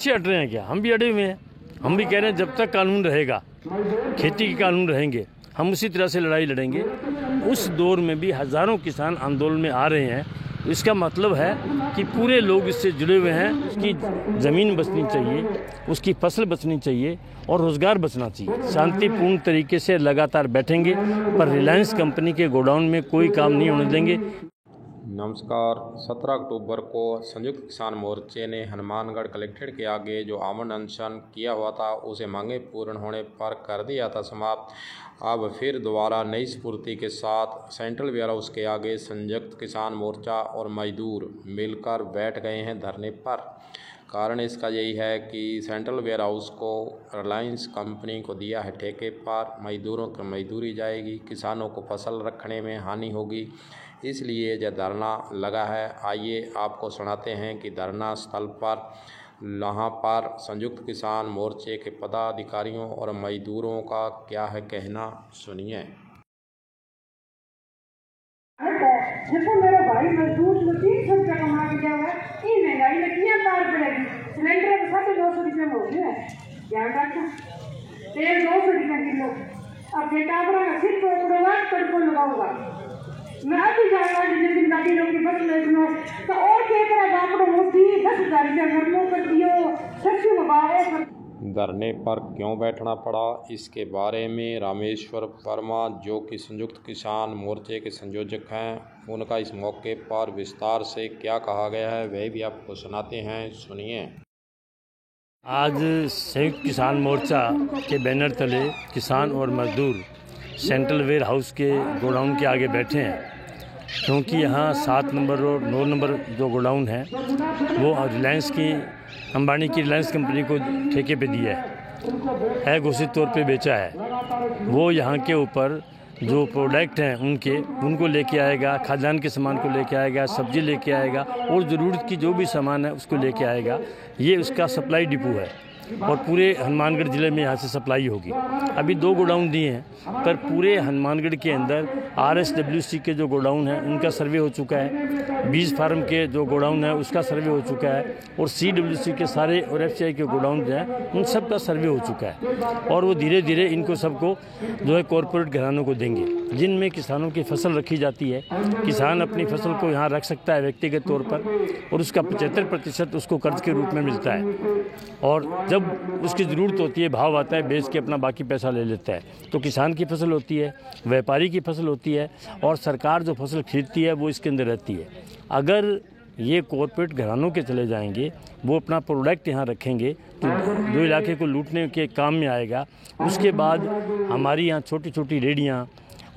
पीछे हट रहे हैं क्या? हम भी अड़े हुए हैं। हम भी कह रहे हैं जब तक कानून रहेगा, खेती के कानून रहेंगे, हम उसी तरह से लड़ाई लड़ेंगे। उस दौर में भी हज़ारों किसान आंदोलन में आ रहे हैं। इसका मतलब है कि पूरे लोग इससे जुड़े हुए हैं। उसकी ज़मीन बचनी चाहिए, उसकी फसल बचनी चाहिए और रोज़गार बचना चाहिए। शांतिपूर्ण तरीके से लगातार बैठेंगे, पर रिलायंस कंपनी के गोडाउन में कोई काम नहीं होने देंगे। नमस्कार। 17 अक्टूबर को संयुक्त किसान मोर्चे ने हनुमानगढ़ कलेक्ट्रेट के आगे जो आमरण अनशन किया हुआ था उसे मांगे पूर्ण होने पर कर दिया था समाप्त। अब फिर दोबारा नई स्फूर्ति के साथ सेंट्रल वेयर हाउस के आगे संयुक्त किसान मोर्चा और मजदूर मिलकर बैठ गए हैं धरने पर। कारण इसका यही है कि सेंट्रल वेयर हाउस को रिलायंस कंपनी को दिया है ठेके पर। मजदूरों की मजदूरी जाएगी, किसानों को फसल रखने में हानि होगी, इसलिए यह धरना लगा है। आइए आपको सुनाते हैं कि धरना स्थल पर यहाँ पर संयुक्त किसान मोर्चे के पदाधिकारियों और मजदूरों का क्या है कहना, सुनिए। देखो मेरा भाई मजदूर 300 रुपया कमा के गया है, ये महंगाई में किया पार पड़ेगी। सिलेंडर 250 रुपये में हो गया है, क्या डॉक्टर तेल 200 रुपये किलो। अब बेटाबरा का फिर तड़को लगाऊंगा मैं। अभी जाऊंगा जिन गाड़ी लोग की बस लेना तो और क्या करा बापड़ो मोदी 10,000 रुपया घर में कर दियो सच्ची मुबारक। धरने पर क्यों बैठना पड़ा, इसके बारे में रामेश्वर वर्मा जो कि संयुक्त किसान मोर्चे के संयोजक हैं, उनका इस मौके पर विस्तार से क्या कहा गया है वह भी आपको सुनाते हैं, सुनिए। आज संयुक्त किसान मोर्चा के बैनर तले किसान और मजदूर सेंट्रल वेयर हाउस के गोडाउन के आगे बैठे हैं, क्योंकि यहाँ 7 नंबर और 9 नंबर जो गोडाउन है वो रिलायंस की, अंबानी की रिलायंस कंपनी को ठेके पे दिया है घोषित तौर पे बेचा है। वो यहाँ के ऊपर जो प्रोडक्ट हैं उनको लेके आएगा, खाद्यान्न के सामान को लेके आएगा, सब्जी लेके आएगा और ज़रूरत की जो भी सामान है उसको लेके आएगा। ये उसका सप्लाई डिपो है और पूरे हनुमानगढ़ ज़िले में यहाँ से सप्लाई होगी। अभी 2 गोडाउन दिए हैं, पर पूरे हनुमानगढ़ के अंदर RSWC के जो गोडाउन हैं उनका सर्वे हो चुका है, बीज फार्म के जो गोडाउन है उसका सर्वे हो चुका है और CWC के सारे और FCI के गोडाउन जो हैं उन सब का सर्वे हो चुका है। और वो धीरे धीरे इनको सबको जो है कॉरपोरेट घरानों को देंगे, जिनमें किसानों की फसल रखी जाती है। किसान अपनी फसल को यहाँ रख सकता है व्यक्तिगत तौर पर और उसका 75% उसको कर्ज के रूप में मिलता है और जब उसकी ज़रूरत होती है, भाव आता है, बेच के अपना बाकी पैसा ले लेता है। तो किसान की फसल होती है, व्यापारी की फसल होती है और सरकार जो फसल खरीदती है वो इसके अंदर रहती है। अगर ये कॉरपोरेट घरानों के चले जाएंगे, वो अपना प्रोडक्ट यहाँ रखेंगे तो जो इलाके को लूटने के काम में आएगा। उसके बाद हमारी यहाँ छोटी छोटी रेहड़ियाँ,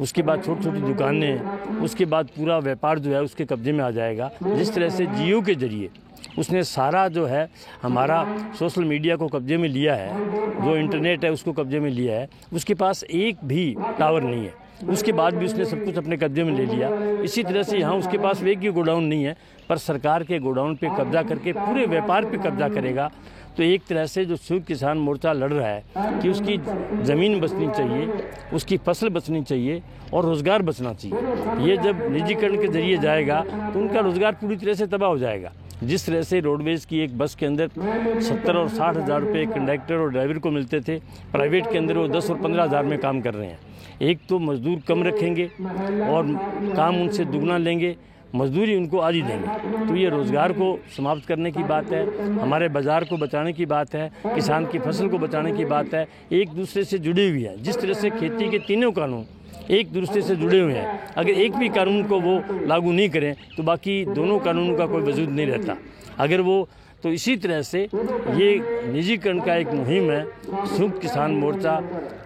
उसके बाद छोटी छोटी दुकानें, उसके बाद पूरा व्यापार जो है उसके कब्जे में आ जाएगा। जिस तरह से जियो के जरिए उसने सारा जो है हमारा सोशल मीडिया को कब्जे में लिया है, जो इंटरनेट है उसको कब्जे में लिया है, उसके पास एक भी टावर नहीं है, उसके बाद भी उसने सब कुछ अपने कब्जे में ले लिया। इसी तरह से यहाँ उसके पास एक ही गोडाउन नहीं है, पर सरकार के गोडाउन पे कब्जा करके पूरे व्यापार पे कब्जा करेगा। तो एक तरह से जो संयुक्त किसान मोर्चा लड़ रहा है कि उसकी ज़मीन बचनी चाहिए, उसकी फसल बचनी चाहिए और रोज़गार बचना चाहिए। ये जब निजीकरण के जरिए जाएगा तो उनका रोज़गार पूरी तरह से तबाह हो जाएगा। जिस तरह से रोडवेज़ की एक बस के अंदर 70 और 60 हज़ार रुपये कंडक्टर और ड्राइवर को मिलते थे, प्राइवेट के अंदर वो 10 और 15 हज़ार में काम कर रहे हैं। एक तो मजदूर कम रखेंगे और काम उनसे दुगना लेंगे, मजदूरी उनको आधी देंगे। तो ये रोज़गार को समाप्त करने की बात है, हमारे बाज़ार को बचाने की बात है, किसान की फसल को बचाने की बात है, एक दूसरे से जुड़ी हुई है। जिस तरह से खेती के तीनों कानून एक दूसरे से जुड़े हुए हैं, अगर एक भी कानून को वो लागू नहीं करें तो बाकी दोनों कानूनों का कोई वजूद नहीं रहता। अगर वो तो इसी तरह से ये निजीकरण का एक मुहिम है। संयुक्त किसान मोर्चा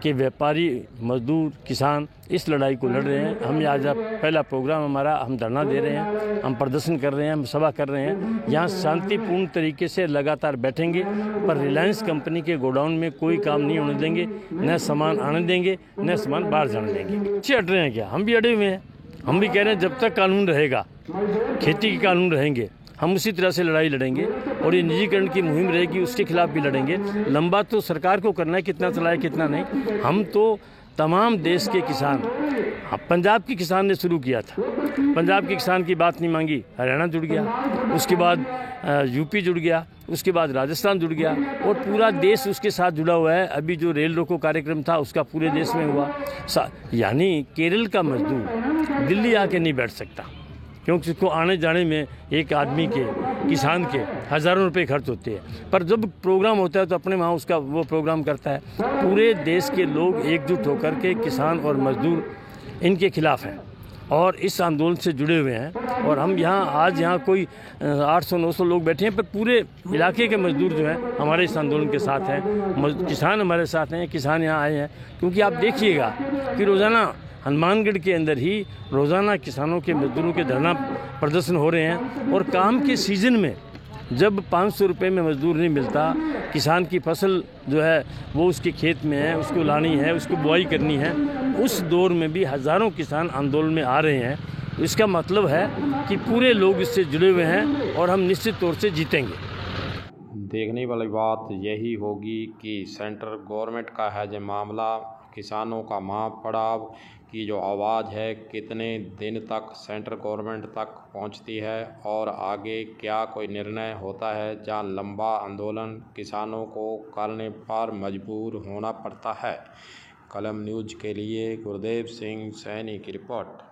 के व्यापारी, मजदूर, किसान इस लड़ाई को लड़ रहे हैं। हम आज पहला प्रोग्राम हमारा, हम धरना दे रहे हैं, हम प्रदर्शन कर रहे हैं, हम सभा कर रहे हैं। यहाँ शांतिपूर्ण तरीके से लगातार बैठेंगे, पर रिलायंस कंपनी के गोडाउन में कोई काम नहीं होने देंगे, न सामान आने देंगे, न सामान बाहर जाने देंगे। पीछे हट रहे हैं क्या? हम भी अड़े हुए हैं। हम भी कह रहे हैं जब तक कानून रहेगा, खेती के कानून रहेंगे, हम उसी तरह से लड़ाई लड़ेंगे और ये निजीकरण की मुहिम रहेगी, उसके खिलाफ भी लड़ेंगे। लंबा तो सरकार को करना है, कितना चलाए कितना नहीं। हम तो तमाम देश के किसान, हाँ, पंजाब के किसान ने शुरू किया था। पंजाब के किसान की बात नहीं मांगी, हरियाणा जुड़ गया, उसके बाद यूपी जुड़ गया, उसके बाद राजस्थान जुड़ गया और पूरा देश उसके साथ जुड़ा हुआ है। अभी जो रेल रोको कार्यक्रम था उसका पूरे देश में हुआ। यानी केरल का मजदूर दिल्ली आके नहीं बैठ सकता, क्योंकि उसको आने जाने में एक आदमी के, किसान के हज़ारों रुपए खर्च होते हैं। पर जब प्रोग्राम होता है तो अपने वहाँ उसका वो प्रोग्राम करता है। पूरे देश के लोग एकजुट होकर के किसान और मजदूर इनके खिलाफ़ हैं और इस आंदोलन से जुड़े हुए हैं। और हम आज यहाँ कोई 800-900 लोग बैठे हैं, पर पूरे इलाके के मजदूर जो हैं हमारे इस आंदोलन के साथ हैं, किसान हमारे साथ हैं। किसान यहाँ आए हैं क्योंकि आप देखिएगा कि रोज़ाना हनुमानगढ़ के अंदर ही रोज़ाना किसानों के, मजदूरों के धरना प्रदर्शन हो रहे हैं। और काम के सीज़न में जब 500 रुपये में मजदूर नहीं मिलता, किसान की फसल जो है वो उसके खेत में है, उसको लानी है, उसको बुआई करनी है, उस दौर में भी हज़ारों किसान आंदोलन में आ रहे हैं। इसका मतलब है कि पूरे लोग इससे जुड़े हुए हैं और हम निश्चित तौर से जीतेंगे। देखने वाली बात यही होगी कि सेंट्रल गवर्नमेंट का है जो मामला, किसानों का महापड़ाव की जो आवाज़ है कितने दिन तक सेंट्रल गवर्नमेंट तक पहुंचती है और आगे क्या कोई निर्णय होता है, जहां लंबा आंदोलन किसानों को करने पर मजबूर होना पड़ता है। कलम न्यूज़ के लिए गुरदेव सिंह सैनी की रिपोर्ट।